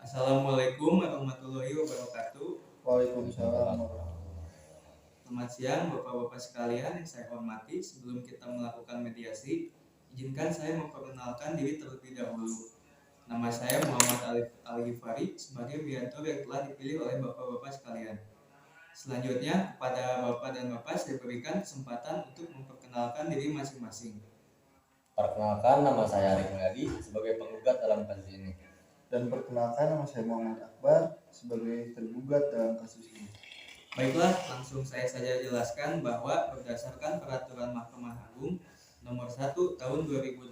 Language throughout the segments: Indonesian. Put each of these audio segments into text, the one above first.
Assalamualaikum warahmatullahi wabarakatuh. Waalaikumsalam warahmatullahi. Selamat siang Bapak-Bapak sekalian yang saya hormati. Sebelum kita melakukan mediasi, izinkan saya memperkenalkan diri terlebih dahulu. Nama saya Muhammad Alif Al-Ghifari sebagai mediator yang telah dipilih oleh Bapak-Bapak sekalian. Selanjutnya, kepada Bapak dan Bapak saya berikan kesempatan untuk memperkenalkan diri masing-masing. Perkenalkan, nama saya Arif Mulyadi sebagai penggugat dalam kasus ini. Dan perkenalkan, nama saya Muhammad Akbar sebagai tergugat dalam kasus ini. Baiklah, langsung saya saja jelaskan bahwa berdasarkan Peraturan Mahkamah Agung Nomor 1 Tahun 2008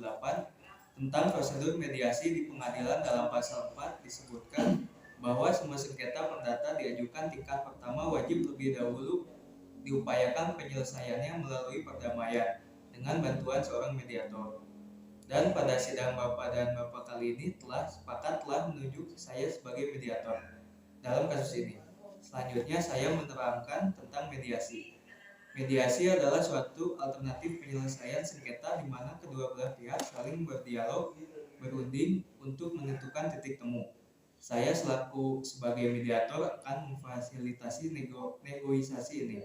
tentang prosedur mediasi di pengadilan dalam pasal 4 disebutkan bahwa semua sengketa perdata diajukan tingkat pertama wajib lebih dahulu diupayakan penyelesaiannya melalui perdamaian dengan bantuan seorang mediator. Dan pada sidang Bapak dan Bapak kali ini telah menunjuk saya sebagai mediator dalam kasus ini. Selanjutnya saya menerangkan tentang mediasi. Mediasi adalah suatu alternatif penyelesaian sengketa di mana kedua belah pihak saling berdialog, berunding untuk menentukan titik temu. Saya selaku sebagai mediator akan memfasilitasi negosiasi ini.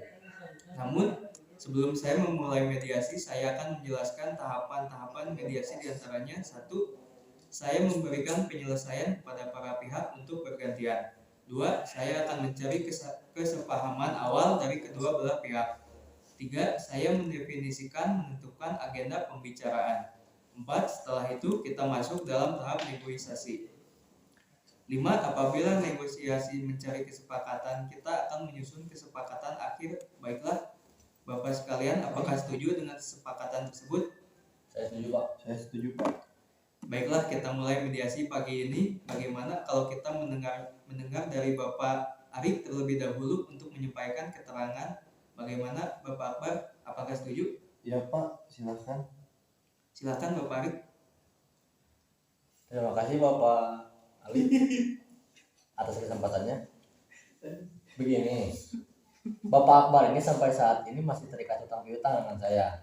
Namun, sebelum saya memulai mediasi, saya akan menjelaskan tahapan-tahapan mediasi diantaranya. 1. Saya memberikan penyelesaian kepada para pihak untuk bergantian. 2. Saya akan mencari kesepahaman awal dari kedua belah pihak. 3. Saya mendefinisikan menentukan agenda pembicaraan. 4. Setelah itu kita masuk dalam tahap negosiasi. 5. Apabila negosiasi mencari kesepakatan, kita akan menyusun kesepakatan akhir. Baiklah, Bapak sekalian, apakah setuju dengan kesepakatan tersebut? Saya setuju, Pak. Saya setuju, Pak. Baiklah, kita mulai mediasi pagi ini. Bagaimana kalau kita mendengar dari Bapak Arif terlebih dahulu untuk menyampaikan keterangan? Bagaimana Bapak Akbar? Apakah setuju? Ya, Pak, silakan. Silakan Bapak Arif. Terima kasih Bapak Ali atas kesempatannya. Begini, Bapak Akbar ini sampai saat ini masih terikat hutang piutang dengan saya.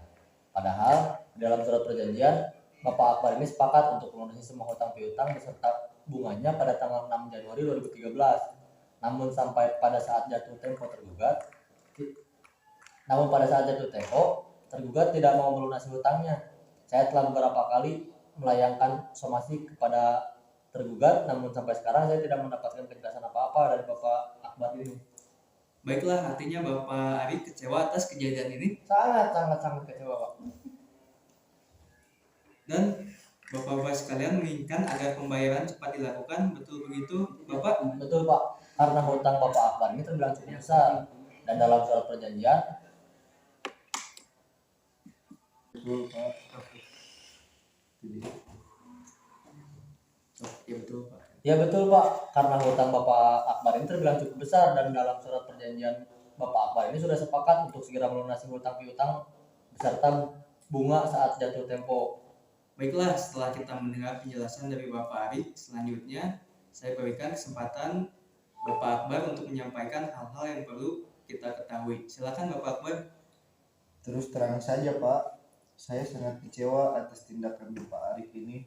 Padahal dalam surat perjanjian Bapak Akbar ini sepakat untuk melunasi semua hutang piutang beserta bunganya pada tanggal 6 Januari 2013. Namun pada saat jatuh tempo tergugat tidak mau melunasi hutangnya. Saya telah beberapa kali melayangkan somasi kepada tergugat, namun sampai sekarang saya tidak mendapatkan penjelasan apa-apa dari Bapak Akbar ini. Baiklah, artinya Bapak Arif kecewa atas kejadian ini? Sangat kecewa, Pak. Dan Bapak-Bapak sekalian menginginkan agar pembayaran cepat dilakukan, betul begitu Bapak? Betul, Pak. Karena hutang Bapak Akbar ini terbilang cukup besar, dan dalam surat perjanjian. Betul, Pak. Ya betul Pak. Ya betul Pak, karena hutang Bapak Akbar ini terbilang cukup besar dan dalam surat perjanjian Bapak Akbar ini sudah sepakat untuk segera melunasi hutang piutang beserta bunga saat jatuh tempo. Baiklah, setelah kita mendengar penjelasan dari Bapak Arif, selanjutnya saya berikan kesempatan Bapak Akbar untuk menyampaikan hal-hal yang perlu kita ketahui. Silakan Bapak Akbar. Terus terang saja, Pak, saya sangat kecewa atas tindakan Bapak Arif ini.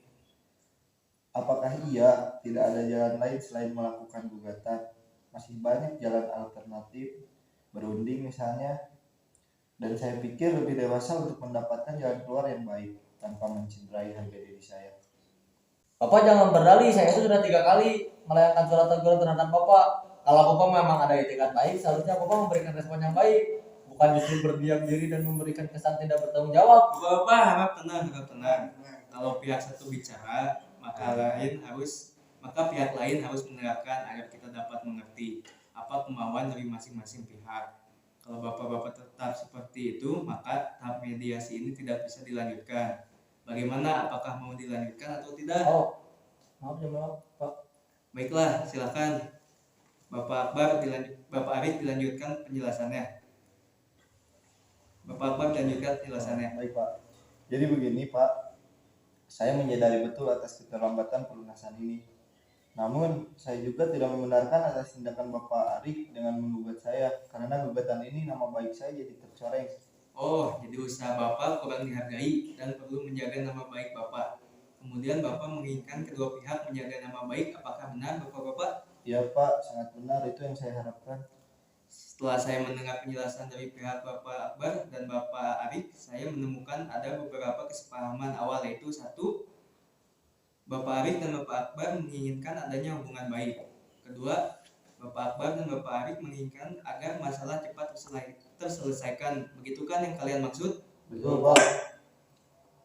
Apakah iya tidak ada jalan lain selain melakukan gugatan? Masih banyak jalan alternatif, berunding misalnya. Dan saya pikir lebih dewasa untuk mendapatkan jalan keluar yang baik tanpa mencederai harga diri saya. Bapak jangan berdalih, saya itu sudah 3 kali melayangkan surat teguran terhadap Bapak. Kalau Bapak memang ada itikat baik, seharusnya Bapak memberikan respon yang baik, bukan justru berdiam diri dan memberikan kesan tidak bertanggung jawab. Bapak harap tenang. Kalau pihak satu bicara, maka pihak lain harus mendengarkan agar kita dapat mengerti apa kemauan dari masing-masing pihak. Kalau Bapak-Bapak tetap seperti itu, maka tahap mediasi ini tidak bisa dilanjutkan. Bagaimana? Apakah mau dilanjutkan atau tidak? Maaf Pak. Baiklah, silakan Bapak Arif dilanjutkan penjelasannya. Bapak Akbar dilanjutkan penjelasannya. Baik, Pak. Jadi begini, Pak. Saya menyadari betul atas keterlambatan pelunasan ini. Namun, saya juga tidak membenarkan atas tindakan Bapak Arif dengan menggugat saya, karena gugatan ini nama baik saya jadi tercoreng. Oh, jadi usaha Bapak kurang dihargai dan perlu menjaga nama baik Bapak. Kemudian Bapak menginginkan kedua pihak menjaga nama baik. Apakah benar Bapak-Bapak? Iya Pak, sangat benar, itu yang saya harapkan. Setelah saya mendengar penjelasan dari pihak Bapak Akbar dan Bapak Arif, saya menemukan ada beberapa kesepahaman awal, yaitu satu, Bapak Arif dan Bapak Akbar menginginkan adanya hubungan baik. Kedua, Bapak Akbar dan Bapak Arif menginginkan agar masalah cepat terselesaikan. Begitu kan yang kalian maksud? Betul Pak.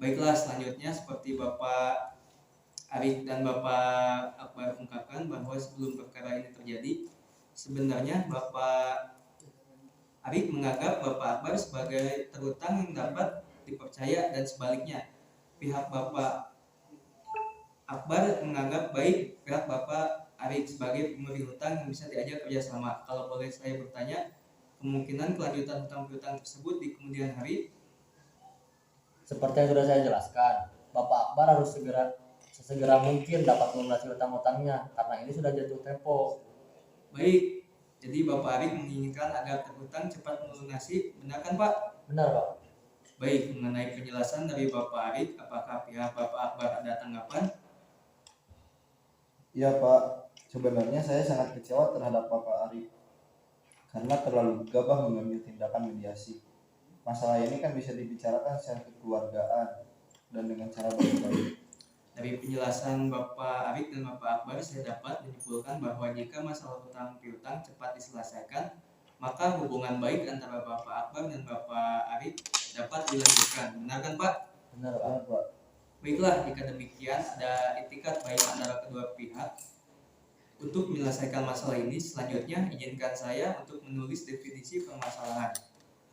Baiklah, selanjutnya seperti Bapak Arif dan Bapak Akbar ungkapkan bahwa sebelum perkara ini terjadi, sebenarnya Bapak Arif menganggap Bapak Akbar sebagai terutang yang dapat dipercaya, dan sebaliknya pihak Bapak Akbar menganggap baik pihak Bapak Arif sebagai pemberi hutang yang bisa diajak kerjasama. Kalau boleh saya bertanya, kemungkinan kelanjutan hutang piutang tersebut di kemudian hari? Seperti yang sudah saya jelaskan, Bapak Akbar harus sesegera mungkin dapat melunasi hutang-hutangnya karena ini sudah jatuh tempo. Baik, jadi Bapak Arif menginginkan agar terhutang cepat melunasi, benar kan Pak? Benar Pak. Baik, mengenai penjelasan dari Bapak Arif, apakah pihak Bapak Akbar ada tanggapan? Iya Pak, sebenarnya saya sangat kecewa terhadap Bapak Arif karena terlalu gagah mengambil tindakan mediasi. Masalah ini kan bisa dibicarakan secara kekeluargaan dan dengan cara baik-baik. Dari penjelasan Bapak Arif dan Bapak Akbar, saya dapat menyimpulkan bahwa jika masalah hutang piutang cepat diselesaikan, maka hubungan baik antara Bapak Akbar dan Bapak Arif dapat dilanjutkan. Benar kan Pak? Benar Pak. Benar Pak. Baiklah, jika demikian ada itikat baik antara kedua pihak untuk menyelesaikan masalah ini. Selanjutnya, izinkan saya untuk menulis definisi permasalahan.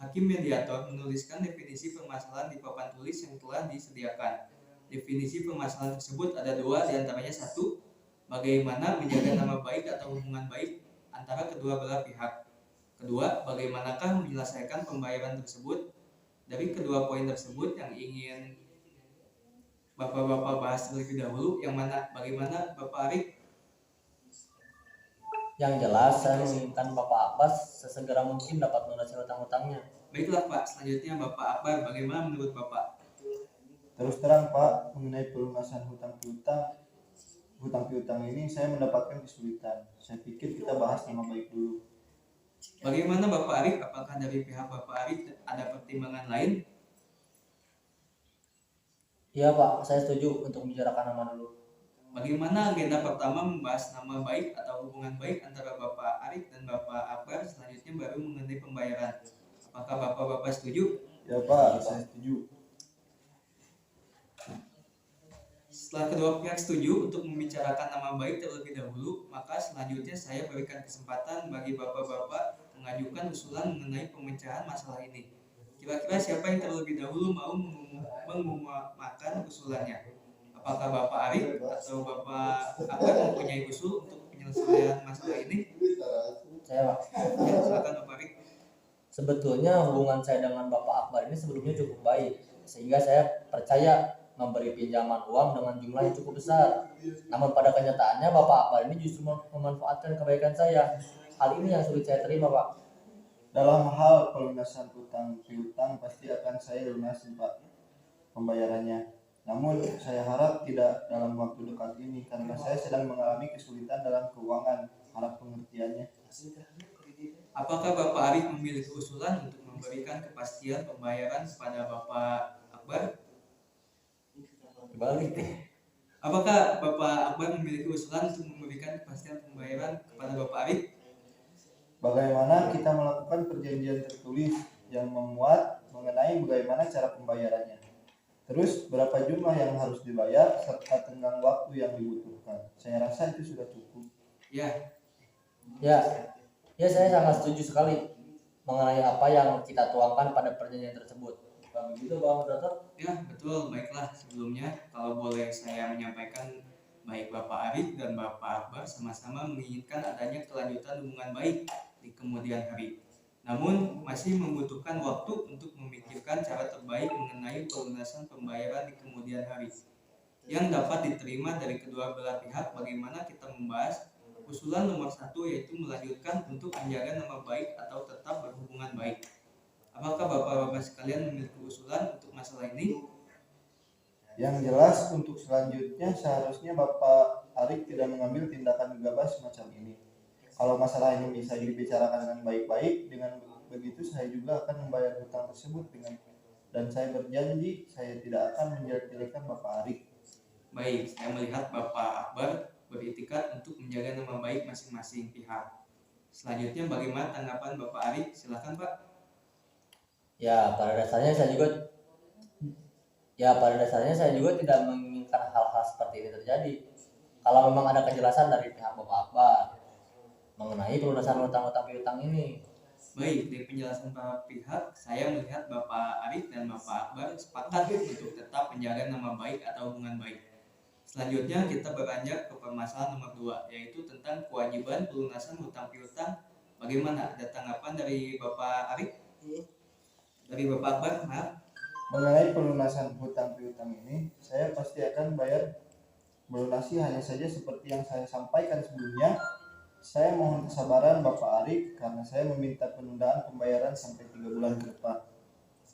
Hakim mediator menuliskan definisi permasalahan di papan tulis yang telah disediakan. Definisi permasalahan tersebut ada dua, diantaranya satu, bagaimana menjaga nama baik atau hubungan baik antara kedua belah pihak. Kedua, bagaimanakah menyelesaikan pembayaran tersebut. Dari kedua poin tersebut yang ingin Bapak-bapak bahas terlebih dahulu, yang mana bagaimana Bapak Arif? Yang jelas saya menginginkan Bapak Akbar sesegera mungkin dapat melunasi hutang-hutangnya. Baiklah Pak, selanjutnya Bapak Akbar, bagaimana menurut Bapak? Terus terang Pak, mengenai pelunasan hutang piutang ini saya mendapatkan kesulitan. Saya pikir kita bahas nama baik dulu. Bagaimana Bapak Arif? Apakah dari pihak Bapak Arif ada pertimbangan lain? Iya Pak, saya setuju untuk membicarakan nama dulu. Bagaimana agenda pertama membahas nama baik atau hubungan baik antara Bapak Arif dan Bapak Akbar, selanjutnya baru mengenai pembayaran. Apakah Bapak-bapak setuju? Ya Pak, saya setuju. Setelah kedua pihak setuju untuk membicarakan nama baik terlebih dahulu, maka selanjutnya saya berikan kesempatan bagi Bapak-bapak mengajukan usulan mengenai pemecahan masalah ini. Kira-kira siapa yang terlebih dahulu mau mengumumkan usulannya? Apakah Bapak Arif atau Bapak Akbar mempunyai usul untuk penyelesaian masalah ini? Saya Pak. Ya, silakan Bapak Arif. Sebetulnya hubungan saya dengan Bapak Akbar ini sebelumnya cukup baik, sehingga saya percaya memberi pinjaman uang dengan jumlah yang cukup besar. Namun pada kenyataannya Bapak Akbar ini justru memanfaatkan kebaikan saya. Hal ini yang sulit saya terima Pak. Dalam hal pelunasan hutang piutang pasti akan saya lunasi Pak pembayarannya. Namun saya harap tidak dalam waktu dekat ini karena saya sedang mengalami kesulitan dalam keuangan. Harap pengertiannya. Apakah Bapak Arif memiliki usulan untuk memberikan kepastian pembayaran kepada Bapak Akbar? Dibalik deh. Apakah Bapak Akbar memiliki usulan untuk memberikan kepastian pembayaran kepada Bapak Arif? Bagaimana kita melakukan perjanjian tertulis yang memuat mengenai bagaimana cara pembayarannya. Terus berapa jumlah yang harus dibayar serta tenggang waktu yang dibutuhkan. Saya rasa itu sudah cukup. Ya saya sangat setuju sekali mengenai apa yang kita tuangkan pada perjanjian tersebut. Begitu Bang Moderator? Ya, betul. Baiklah, sebelumnya kalau boleh saya menyampaikan, baik Bapak Arif dan Bapak Akbar sama-sama menginginkan adanya kelanjutan hubungan baik di kemudian hari. Namun masih membutuhkan waktu untuk memikirkan cara terbaik mengenai pelunasan pembayaran di kemudian hari yang dapat diterima dari kedua belah pihak. Bagaimana kita membahas usulan nomor 1, yaitu melanjutkan untuk menjaga nama baik atau tetap berhubungan baik. Apakah Bapak-bapak sekalian memiliki usulan untuk masalah ini? Yang jelas untuk selanjutnya seharusnya Bapak Arik tidak mengambil tindakan gegabah semacam ini. Kalau masalah ini bisa dibicarakan dengan baik-baik, dengan begitu saya juga akan membayar hutang tersebut dan saya berjanji saya tidak akan menjelek-jelekan Bapak Arik. Baik, saya melihat Bapak Akbar beritikat untuk menjaga nama baik masing-masing pihak. Selanjutnya bagaimana tanggapan Bapak Arik? Silakan Pak. Ya, pada dasarnya saya juga tidak menginginkan hal-hal seperti ini terjadi. Kalau memang ada kejelasan dari pihak Bapak Akbar mengenai pelunasan hutang-hutang piutang ini. Baik, dari penjelasan para pihak, saya melihat Bapak Arif dan Bapak Akbar sepakat untuk tetap menjaga nama baik atau hubungan baik. Selanjutnya kita beranjak ke permasalahan nomor 2, yaitu tentang kewajiban pelunasan hutang piutang. Bagaimana? Ada tanggapan dari Bapak Arif? Dari Bapak Akbar, maaf. Mengenai pelunasan hutang piutang ini, saya pasti akan bayar melunasi, hanya saja seperti yang saya sampaikan sebelumnya. Saya mohon kesabaran Bapak Arif karena saya meminta penundaan pembayaran sampai 3 bulan ke depan.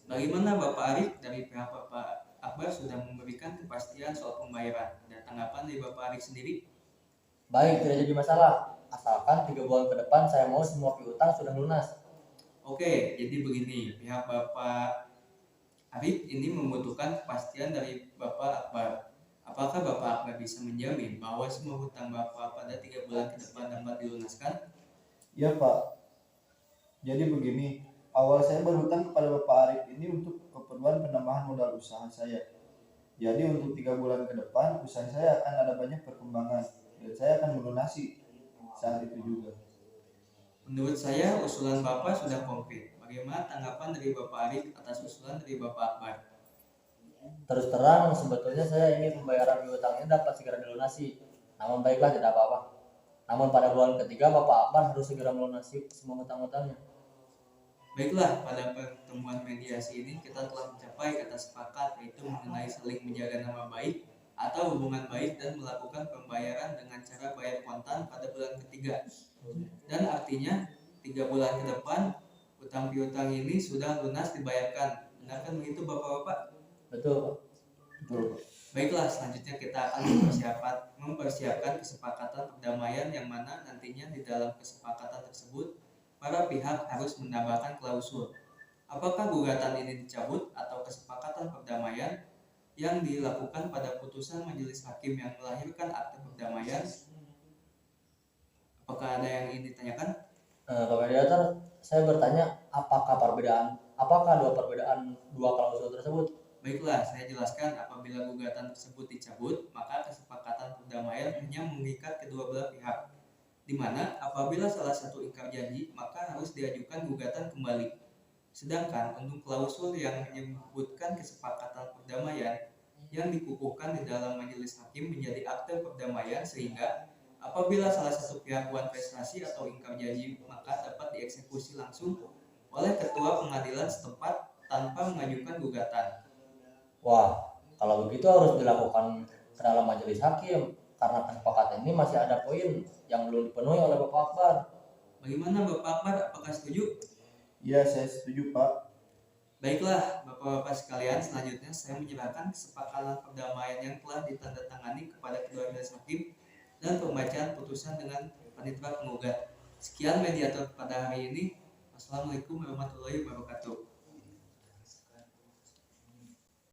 Bagaimana Bapak Arif dari pihak Bapak Akbar sudah memberikan kepastian soal pembayaran? Ada tanggapan dari Bapak Arif sendiri? Baik, tidak jadi masalah. Asalkan 3 bulan ke depan saya mau semua piutang sudah lunas. Oke, jadi begini, pihak Bapak Arif ini membutuhkan kepastian dari Bapak Akbar. Apakah Bapak Akbar bisa menjamin bahwa semua hutang Bapak pada 3 bulan ke depan dapat dilunaskan? Ya Pak, jadi begini, awal saya berhutang kepada Bapak Arif ini untuk keperluan penambahan modal usaha saya. Jadi untuk 3 bulan ke depan usaha saya akan ada banyak perkembangan dan saya akan melunasi saat itu juga. Menurut saya usulan Bapak sudah konkret. Bagaimana tanggapan dari Bapak Arif atas usulan dari Bapak Akbar? Terus terang, sebetulnya saya ingin pembayaran piutang ini dapat segera dilunasi. Namun baiklah, tidak apa-apa. Namun pada bulan ketiga Bapak Akbar harus segera melunasi semua hutang-hutangnya. Baiklah, pada pertemuan mediasi ini kita telah mencapai kata sepakat, yaitu mengenai saling menjaga nama baik atau hubungan baik dan melakukan pembayaran dengan cara bayar kontan pada bulan ketiga. Dan artinya 3 bulan ke depan utang piutang ini sudah lunas dibayarkan. Benarkan begitu Bapak-Bapak? Betul. Betul. Baiklah, selanjutnya kita akan mempersiapkan kesepakatan perdamaian yang mana nantinya di dalam kesepakatan tersebut para pihak harus menambahkan klausul. Apakah gugatan ini dicabut atau kesepakatan perdamaian yang dilakukan pada putusan majelis hakim yang melahirkan akte perdamaian? Apakah ada yang ingin ditanyakan? Pak Mediator, saya bertanya apakah dua klausul tersebut? Baiklah, saya jelaskan apabila gugatan tersebut dicabut, maka kesepakatan perdamaian hanya mengikat kedua belah pihak. Di mana apabila salah satu ingkar janji, maka harus diajukan gugatan kembali. Sedangkan untuk klausul yang menyebutkan kesepakatan perdamaian yang dikukuhkan di dalam majelis hakim menjadi akte perdamaian, sehingga apabila salah satu pihak buat prestasi atau ingkar janji, maka dapat dieksekusi langsung oleh ketua pengadilan setempat tanpa mengajukan gugatan. Wah, kalau begitu harus dilakukan ke dalam majelis hakim karena kesepakatan ini masih ada poin yang belum dipenuhi oleh Bapak Akbar. Bagaimana Bapak Akbar, apakah setuju? Ya, saya setuju Pak. Baiklah, Bapak-Bapak sekalian, selanjutnya saya menyerahkan kesepakatan perdamaian yang telah ditandatangani kepada kedua majelis hakim dan pembacaan putusan dengan panitera penggugat. Sekian mediator pada hari ini. Wassalamualaikum warahmatullahi wabarakatuh.